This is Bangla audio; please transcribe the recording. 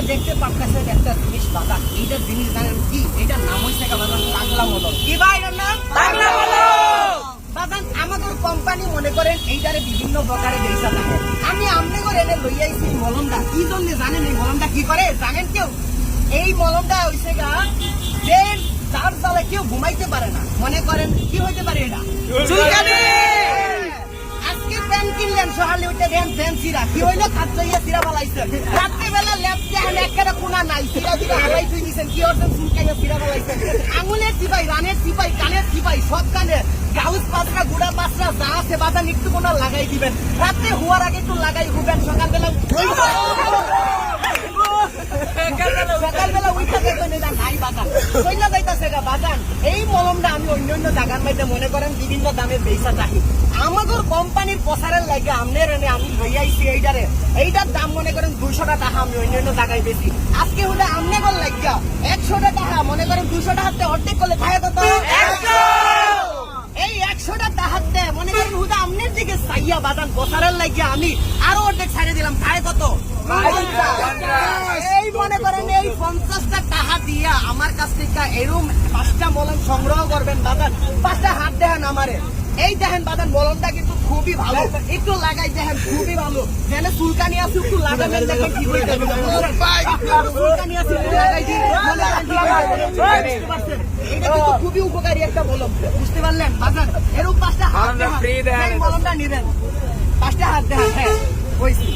দেখতে পাচ্ছেন একটা জিনিস বাজার, এইটার জিনিস জানেন কি? এইটার নাম হচ্ছে বাজার পাগলা মলম। কি ভাই এটার নাম? পাগলা মলম। বাজান আমাদের কোম্পানি মনে করেন এইটারে বিভিন্ন প্রকারে বেচা থাকে। আমি আমনে করে এনে লই আইছি মলমটা। কি জন্য জানেন এই মলমটা কি করে? জানেন কেউ? এই মলমটা হইছে গা যে যার জ্বালা কেউ ঘুমাইতে পারে না। মনে করেন কি হইতে পারে এটা? চুলকানি। আজকে প্যান কিনলেন, সকালে উঠে দেন ফ্যান সিরা কি হইলো? খাদ্য ইয়া সিরা বালাইছে। রাত্রিবেলা ল্যাপটে একটা কোনা নাই, সিরা দিরা হালাই তুই দিছেন। কি হচ্ছেন? চুলকাইয়া সিরা বালাইছে। আঙুলের চিপাই, রানের চিপাই, কানের চিপাই, সব কানে গাউস পাঁচরা, গুড়া পাঁচরা যা আছে বাজান একটু কোনা লাগাই দিবেন। রাত্রে হওয়ার আগে একটু লাগাই হুবেন, সকালবেলা সকালবেলা উঠে দেখবেন এটা নাই বাজান। কইলা যাইতাছে গা বাজান। এই মলমটা আমি অন্য অন্য জায়গার মধ্যে মনে করেন বিভিন্ন দামে বেচা থাকি। আমাদের কোম্পানির প্রচারের লাগে আমনের এনে আমি লই আইছি এইটারে। এইটার দাম মনে করেন 200 টাকা, আমি অন্য অন্য জায়গায় বেশি। আজকে হলে আমনে গল লাগিয়া 100 টাকা, মনে করেন 200 টাকাতে অর্ধেক করলে থাকে কত? 100। এই 100 টাকা হাতে মনে করেন হুদা আমনের দিকে চাইয়া বাজান প্রচারের লাগিয়া আমি আরো অর্ধেক ছাড়ে দিলাম, থাকে কত? এই মনে করেন এই 50টা টাকা দিয়া আমার কাছ থেকে এরকম 5টা মলম সংগ্রহ করবেন বাজান। 5টা হাত দেখেন আমারে, এই দেখেন বাজান মলমটা কিন্তু খুবই ভালো। একটু লাগাই দেখেন খুবই ভালো। যেন চুলকানি আছে একটু লাগাবেন, দেখেন ঠিক হয়ে যাবে। চুলকানি আছে একটু লাগাই দিন, এটা কিন্তু খুবই উপকারী একটা মলম, বুঝতে পারলেন বাজান? এরকম 5টা হাত দেখেন, এই মলমটা নিবেন। 5টা হাত দেখেন, হ্যাঁ হয়েছি।